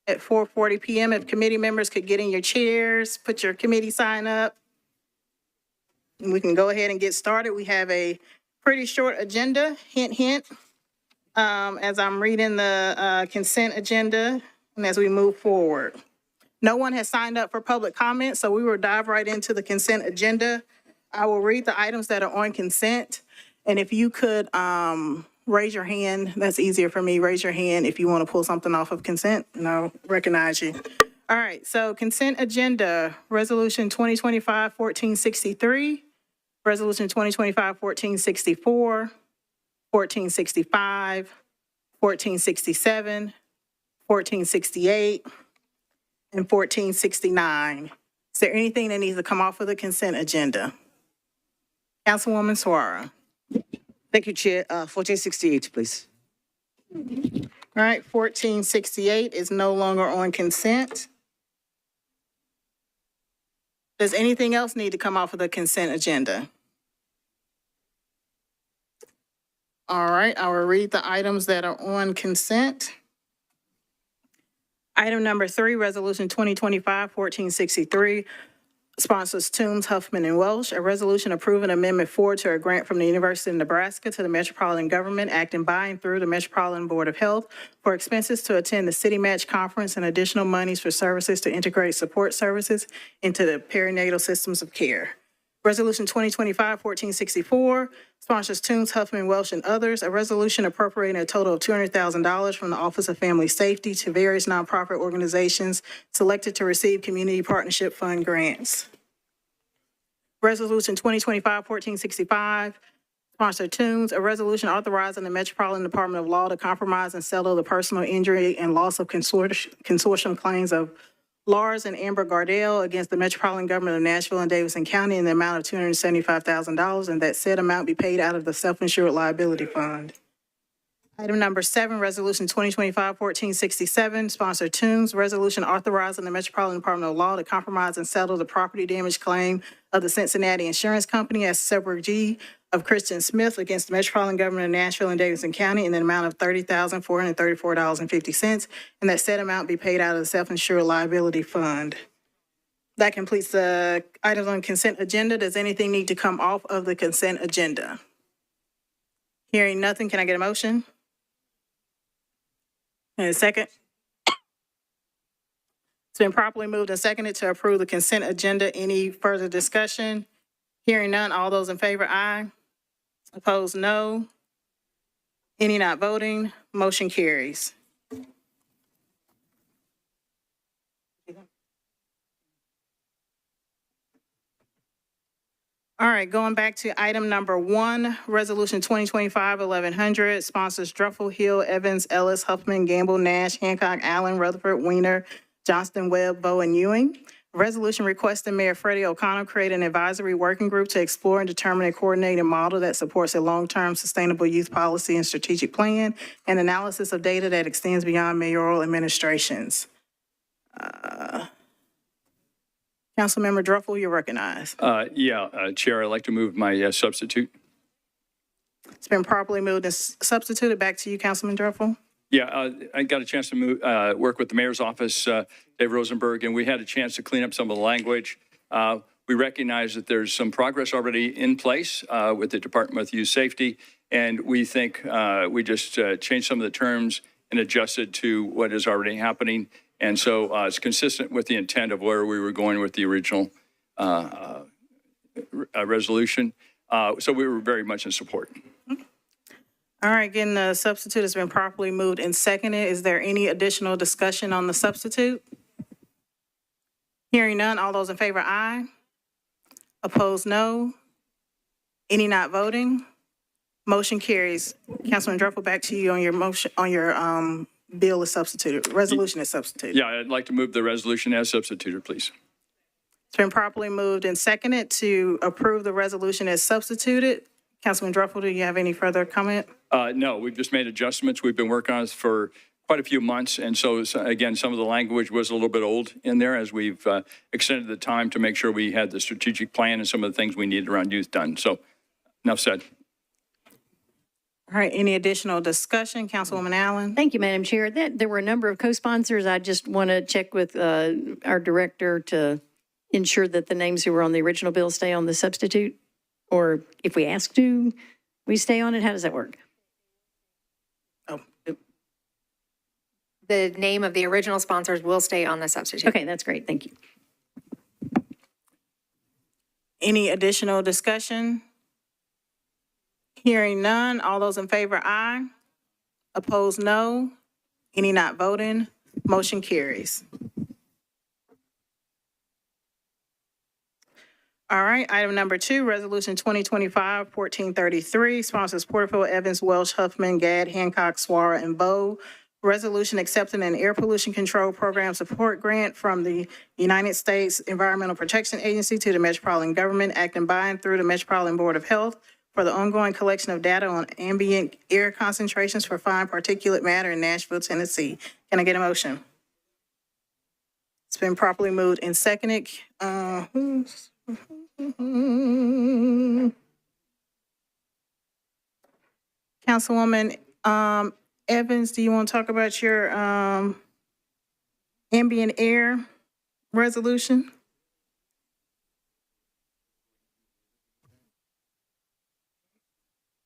at 4:40 p.m. If committee members could get in your chairs, put your committee sign up. And we can go ahead and get started. We have a pretty short agenda, hint, hint, as I'm reading the consent agenda and as we move forward. No one has signed up for public comment, so we will dive right into the consent agenda. I will read the items that are on consent. And if you could raise your hand, that's easier for me. Raise your hand if you want to pull something off of consent, and I'll recognize you. All right, so consent agenda, Resolution 2025-1463, Resolution 2025-1464, 1465, 1467, 1468, and 1469. Is there anything that needs to come off of the consent agenda? Councilwoman Suara. Thank you, Chair. 1468, please. All right, 1468 is no longer on consent. Does anything else need to come off of the consent agenda? All right, I will read the items that are on consent. Item number 3, Resolution 2025-1463, sponsors Toombs, Huffman, and Welsh, a resolution approving Amendment 4 to a grant from the University of Nebraska to the Metropolitan Government, acting by and through the Metropolitan Board of Health for expenses to attend the City Match Conference and additional monies for services to integrate support services into the perinatal systems of care. Resolution 2025-1464, sponsors Toombs, Huffman, Welsh, and others, a resolution appropriating a total of $200,000 from the Office of Family Safety to various nonprofit organizations selected to receive Community Partnership Fund grants. Resolution 2025-1465, sponsor Toombs, a resolution authorizing the Metropolitan Department of Law to compromise and settle the personal injury and loss of consortium claims of Lars and Amber Gardell against the Metropolitan Government of Nashville and Davidson County in the amount of $275,000, and that said amount be paid out of the Self-Insured Liability Fund. Item number 7, Resolution 2025-1467, sponsor Toombs, resolution authorizing the Metropolitan Department of Law to compromise and settle the property damage claim of the Cincinnati Insurance Company as subrogee of Christian Smith against the Metropolitan Government of Nashville and Davidson County in the amount of $30,434.50, and that said amount be paid out of the Self-Insured Liability Fund. That completes the items on consent agenda. Does anything need to come off of the consent agenda? Hearing nothing, can I get a motion? And a second? It's been properly moved and seconded to approve the consent agenda. Any further discussion? Hearing none, all those in favor, aye. Opposed, no. Any not voting, motion carries. All right, going back to item number 1, Resolution 2025-1100, sponsors Druffel, Hill, Evans, Ellis, Huffman, Gamble, Nash, Hancock, Allen, Rutherford, Weiner, Johnston, Webb, Bowe, and Ewing. Resolution requesting Mayor Freddie O'Connell create an advisory working group to explore and determine a coordinated model that supports a long-term sustainable youth policy and strategic plan and analysis of data that extends beyond mayoral administrations. Councilmember Druffel, you're recognized. Chair, I'd like to move my substitute. It's been properly moved and substituted. Back to you, Councilman Druffel. I got a chance to work with the mayor's office, Dave Rosenberg, and we had a chance to clean up some of the language. We recognize that there's some progress already in place with the Department of Youth Safety, and we think we just changed some of the terms and adjusted to what is already happening. And so it's consistent with the intent of where we were going with the original resolution. So we were very much in support. All right, again, the substitute has been properly moved and seconded. Is there any additional discussion on the substitute? Hearing none, all those in favor, aye. Opposed, no. Any not voting? Motion carries. Councilman Druffel, back to you on your motion, on your bill is substituted, resolution is substituted. Yeah, I'd like to move the resolution as substituted, please. It's been properly moved and seconded to approve the resolution as substituted. Councilman Druffel, do you have any further comment? No, we've just made adjustments. We've been working on this for quite a few months. And so, again, some of the language was a little bit old in there as we've extended the time to make sure we had the strategic plan and some of the things we needed around youth done. So, enough said. All right, any additional discussion? Councilwoman Allen? Thank you, Madam Chair. There were a number of co-sponsors. I just want to check with our director to ensure that the names who were on the original bill stay on the substitute. Or if we ask to, we stay on it. How does that work? Oh, The name of the original sponsors will stay on the substitute. Okay, that's great. Thank you. any additional discussion? Hearing none, all those in favor, aye. Opposed, no. Any not voting? Motion carries. All right, item number 2, Resolution 2025-1433, sponsors Porterfield, Evans, Welsh, Huffman, Gadd, Hancock, Swara, and Bowe. Resolution accepting an air pollution control program support grant from the United States Environmental Protection Agency to the Metropolitan Government, acting by and through the Metropolitan Board of Health for the ongoing collection of data on ambient air concentrations for fine particulate matter in Nashville, Tennessee. Can I get a motion? It's been properly moved and seconded. Councilwoman Evans, do you want to talk about your ambient air resolution?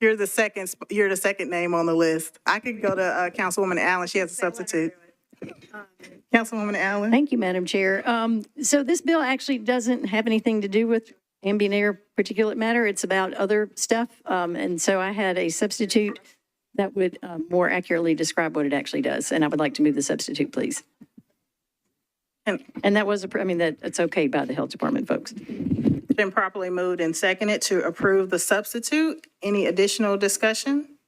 You're the second name on the list. I could go to Councilwoman Allen. She has a substitute. Councilwoman Allen? Thank you, Madam Chair. So this bill actually doesn't have anything to do with ambient air particulate matter. It's about other stuff. And so I had a substitute that would more accurately describe what it actually does. And I would like to move the substitute, please. And that was, that's okay by the Health Department folks. It's been properly moved and seconded to approve the substitute. Any additional discussion?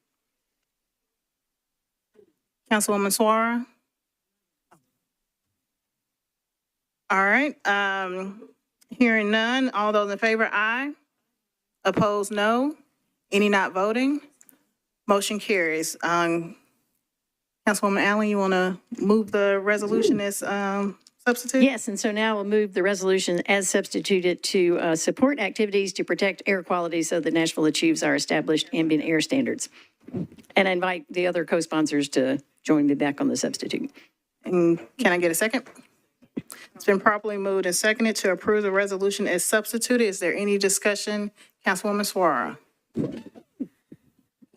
Councilwoman Swara? All right, hearing none, all those in favor, aye. Opposed, no. Any not voting? Motion carries. Councilwoman Allen, you want to move the resolution as substitute? Yes, and so now we'll move the resolution as substituted to support activities to protect air quality so that Nashville achieves our established ambient air standards. And I invite the other co-sponsors to join me back on the substitute. And can I get a second? It's been properly moved and seconded to approve the resolution as substituted. Is there any discussion? Councilwoman Swara.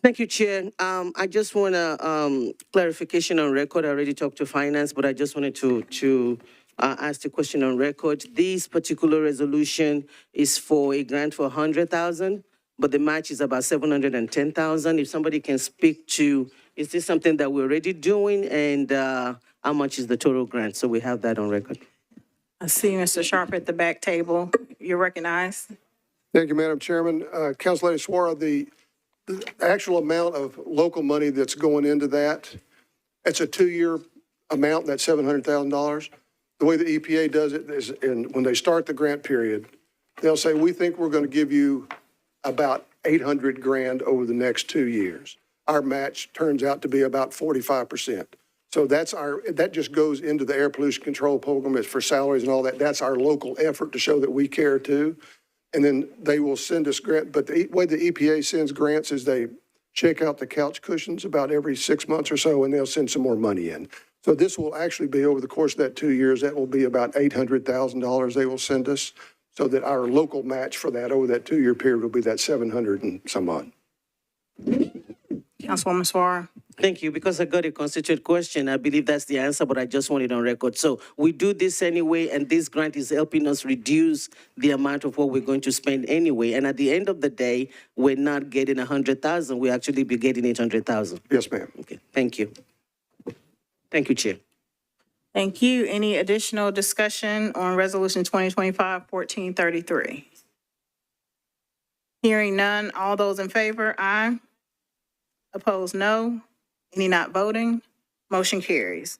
Thank you, Chair. I just want a clarification on record. I already talked to Finance, but I just wanted to ask the question on record. This particular resolution is for a grant for $100,000, but the match is about $710,000. If somebody can speak to, is this something that we're already doing, and how much is the total grant? So we have that on record. I see Mr. Sharp at the back table. You're recognized. Thank you, Madam Chairman. Council Lady Swara, the actual amount of local money that's going into that, it's a 2-year amount, that's $700,000. The way the EPA does it is when they start the grant period, they'll say, we think we're going to give you about $800,000 over the next 2 years. Our match turns out to be about 45%. So that just goes into the air pollution control program. It's for salaries and all that. That's our local effort to show that we care too. And then they will send us grant. But the way the EPA sends grants is they check out the couch cushions about every 6 months or so, and they'll send some more money in. So this will actually be over the course of that 2 years. That will be about $800,000 they will send us, so that our local match for that over that 2-year period will be that 700 and some odd. Councilwoman Swara. Thank you. Because I got a constituent question, I believe that's the answer, but I just want it on record. So we do this anyway, and this grant is helping us reduce the amount of what we're going to spend anyway. And at the end of the day, we're not getting 100,000. We actually be getting 800,000. Yes, ma'am. Okay. Thank you. Thank you, Chair. Thank you. Any additional discussion on Resolution 2025-1433? Hearing none, all those in favor, aye. Opposed, no. Any not voting? Motion carries.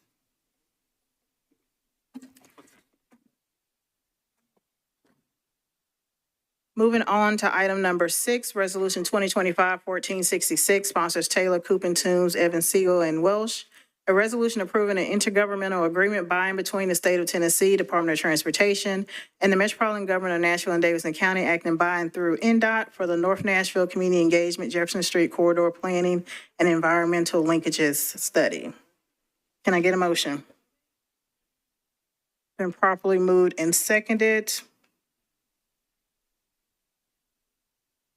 Moving on to item number 6, Resolution 2025-1466, sponsors Taylor, Coop and Toombs, Evans, Siegel, and Welsh. A resolution approving an intergovernmental agreement by and between the State of Tennessee, Department of Transportation, and the Metropolitan Government of Nashville and Davidson County acting by and through NDOT for the North Nashville Community Engagement Jefferson Street Corridor Planning and Environmental Linkages Study. Can I get a motion? Been properly moved and seconded.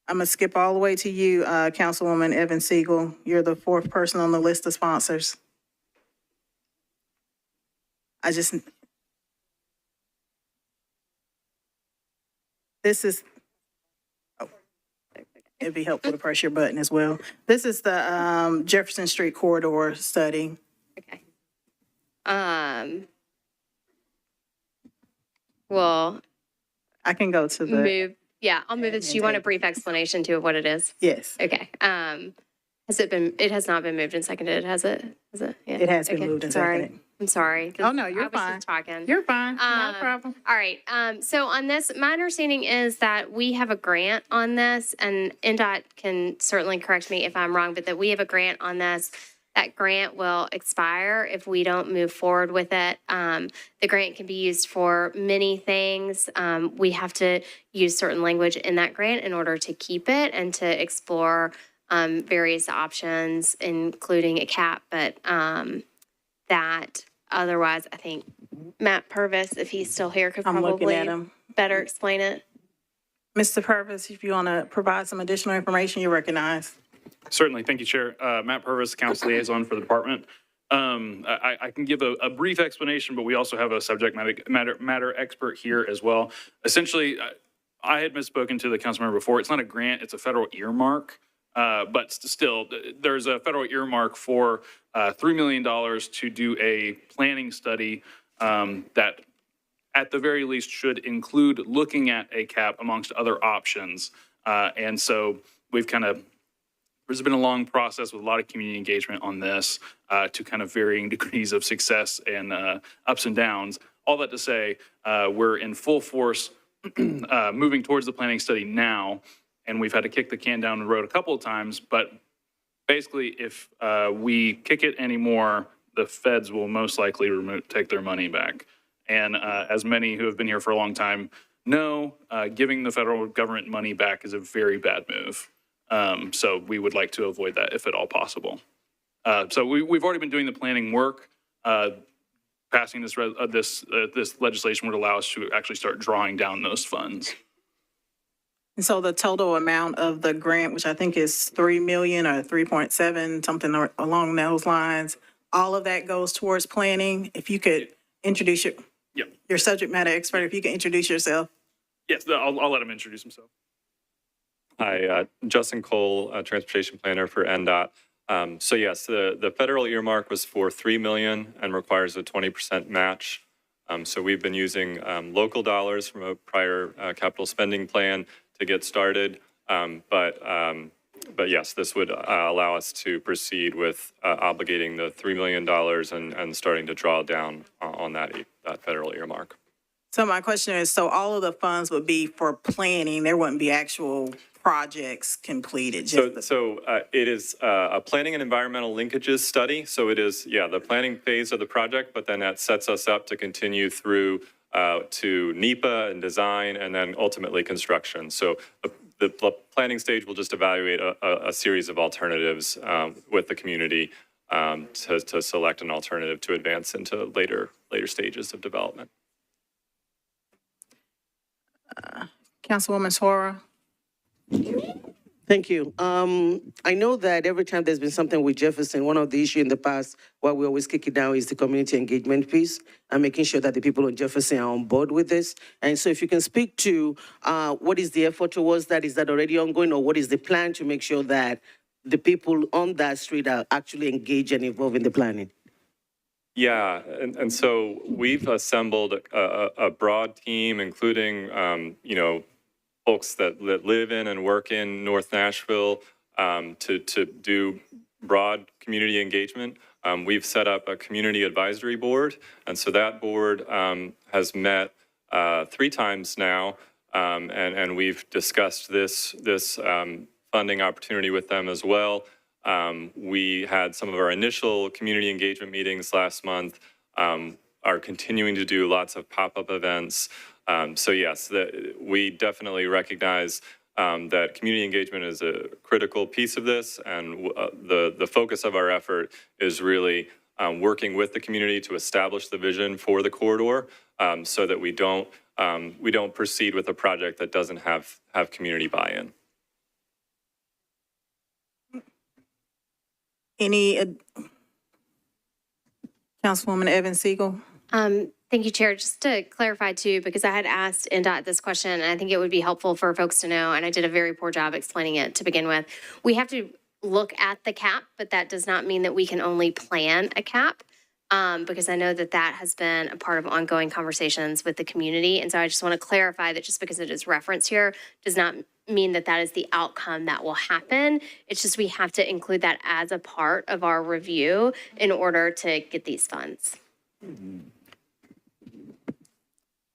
I'm gonna skip all the way to you, Councilwoman Evan Siegel. You're the fourth person on the list of sponsors. This is, oh, it'd be helpful to press your button as well. This is the Jefferson Street Corridor Study. Okay. Well, I can go to the, move. Yeah, I'll move it. Do you want a brief explanation too of what it is? yes, Okay. Has it been? It has not been moved and seconded, has it? Has it? Yeah. it has been Okay, moved and sorry. seconded. I'm sorry. Oh, no, I you're was fine. just talking. You're fine, not a Um, problem. All right. So on this, my understanding is that we have a grant on this, and NDOT can certainly correct me if I'm wrong, but that we have a grant on this. That grant will expire if we don't move forward with it. The grant can be used for many things. We have to use certain language in that grant in order to keep it and to explore various options, including a cap. But that otherwise, I think Matt Purvis, if he's still here, could I'm looking at probably him. better explain it. Mr. Purvis, if you want to provide some additional information, you're recognized. Certainly. Thank you, Chair. Matt Purvis, Council Liaison for the department. I can give a brief explanation, but we also have a subject matter expert here as well. Essentially, I had misspoken to the council member before. It's not a grant, it's a federal earmark. But still, there's a federal earmark for $3 million to do a planning study that at the very least should include looking at a cap amongst other options. And so we've there's been a long process with a lot of community engagement on this to kind of varying degrees of success and ups and downs. All that to say, we're in full force moving towards the planning study now, and we've had to kick the can down the road a couple of times, but basically if we kick it anymore, the feds will most likely take their money back. And as many who have been here for a long time know, giving the federal government money back is a very bad move. So we would like to avoid that if at all possible. So we've already been doing the planning work. Passing this legislation would allow us to actually start drawing down those funds. And so the total amount of the grant, which I think is 3 million or 3.7, something along those lines, all of that goes towards planning. If you could introduce your subject matter expert, if you can introduce yourself. Yes, I'll let him introduce himself. Hi, Justin Cole, Transportation Planner for NDOT. So yes, the federal earmark was for $3 million and requires a 20% match. So we've been using local dollars from a prior capital spending plan to get started. But yes, this would allow us to proceed with obligating the $3 million and starting to draw down on that federal earmark. So my question is, so all of the funds would be for planning, there wouldn't be actual projects completed? So it is a planning and environmental linkages study. So it is, the planning phase of the project, but then that sets us up to continue through to NEPA and design and then ultimately construction. So the planning stage will just evaluate a series of alternatives with the community to select an alternative to advance into later stages of development. Councilwoman Suara. Thank you. I know that every time there's been something with Jefferson, one of the issues in the past, why we always kick it down, is the community engagement piece and making sure that the people on Jefferson are on board with this. And so if you can speak to what is the effort towards that? Is that already ongoing, or what is the plan to make sure that the people on that street are actually engaged and involved in the planning? Yeah, and so we've assembled a broad team, including, folks that live in and work in North Nashville to do broad community engagement. We've set up a community advisory board, and so that board has met 3 times now, and we've discussed this funding opportunity with them as well. We had some of our initial community engagement meetings last month, are continuing to do lots of pop-up events. So yes, we definitely recognize that community engagement is a critical piece of this, and the focus of our effort is really working with the community to establish the vision for the corridor, so that we don't proceed with a project that doesn't have community buy-in. Any, Councilwoman Evans Siegel? Thank you, Chair. Just to clarify too, because I had asked NDOT this question, and I think it would be helpful for folks to know, and I did a very poor job explaining it to begin with. We have to look at the cap, but that does not mean that we can only plan a cap, because I know that that has been a part of ongoing conversations with the community. And so I just want to clarify that just because it is referenced here does not mean that that is the outcome that will happen. It's just we have to include that as a part of our review in order to get these funds.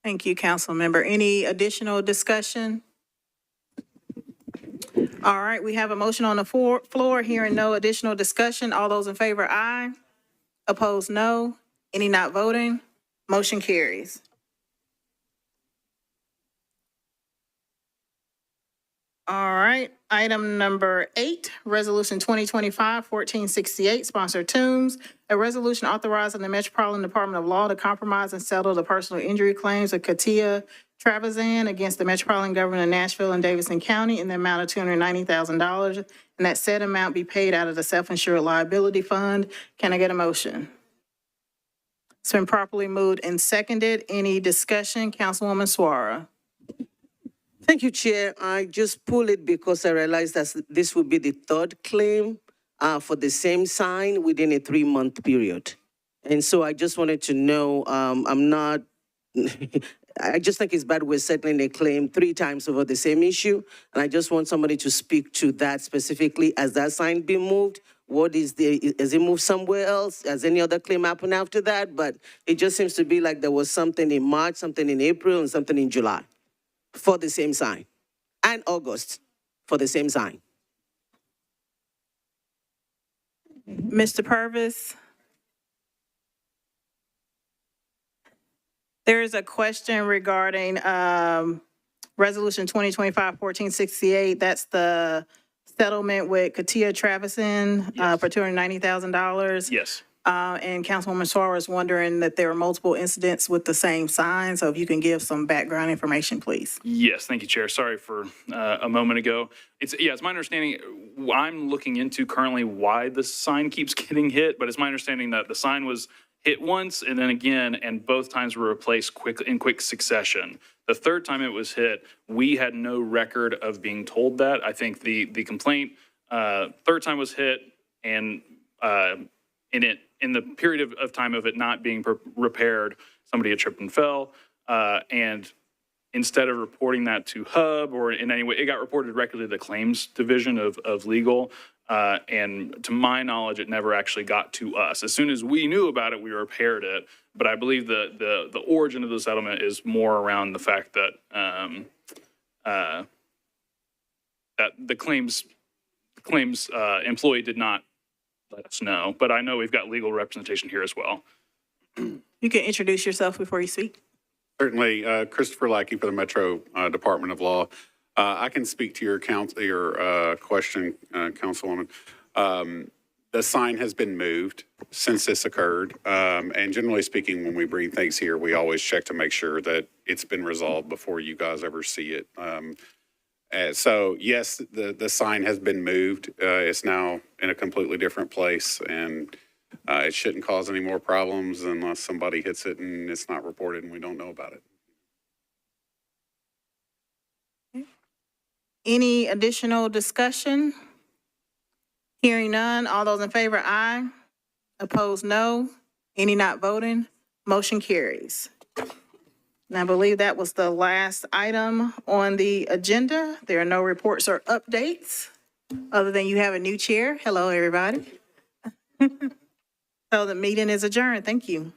Thank you, council member. Any additional discussion? All right, we have a motion on the floor. Hearing no additional discussion. All those in favor, aye. Opposed, no. Any not voting? Motion carries. All right, item number 8, Resolution 2025-1468, sponsored Toombs. A resolution authorizing the Metropolitan Department of Law to compromise and settle the personal injury claims of Katia Travazan against the Metropolitan Government of Nashville and Davidson County in the amount of $290,000, and that said amount be paid out of the self-insured liability fund. Can I get a motion? It's been properly moved and seconded. Any discussion? Councilwoman Suara. Thank you, Chair. I just pulled it because I realized that this will be the third claim for the same sign within a 3-month period. And so I just wanted to know, I'm not, I just think it's bad we're settling a claim 3 times over the same issue. And I just want somebody to speak to that specifically. Has that sign been moved? What is has it moved somewhere else? Has any other claim happened after that? But it just seems to be like there was something in March, something in April, and something in July for the same sign, and August for the same sign. Mr. Purvis? There is a question regarding Resolution 2025-1468. That's the settlement with Katia Travason for $290,000. Yes. And Councilwoman Suara is wondering that there are multiple incidents with the same sign. So if you can give some background information, please. Yes, thank you, Chair. Sorry for a moment ago. It's my understanding, I'm looking into currently why the sign keeps getting hit, but it's my understanding that the sign was hit once and then again, and both times were replaced in quick succession. The third time it was hit, we had no record of being told that. I think the complaint, third time was hit, and in the period of time of it not being repaired, somebody had tripped and fell, and instead of reporting that to HUB or in any way, it got reported directly to the claims division of legal, and to my knowledge, it never actually got to us. As soon as we knew about it, we repaired it, but I believe the origin of the settlement is more around the fact that that the claims employee did not let us know, but I know we've got legal representation here as well. You can introduce yourself before you speak. Certainly, Christopher Lackey for the Metro Department of Law. I can speak to your question, Councilwoman. The sign has been moved since this occurred, and generally speaking, when we bring things here, we always check to make sure that it's been resolved before you guys ever see it. So yes, the sign has been moved. It's now in a completely different place, and it shouldn't cause any more problems unless somebody hits it and it's not reported and we don't know about it. Any additional discussion? Hearing none, all those in favor, aye. Opposed, no. Any not voting? Motion carries. And I believe that was the last item on the agenda. There are no reports or updates, other than you have a new chair. Hello, everybody. So the meeting is adjourned. Thank you.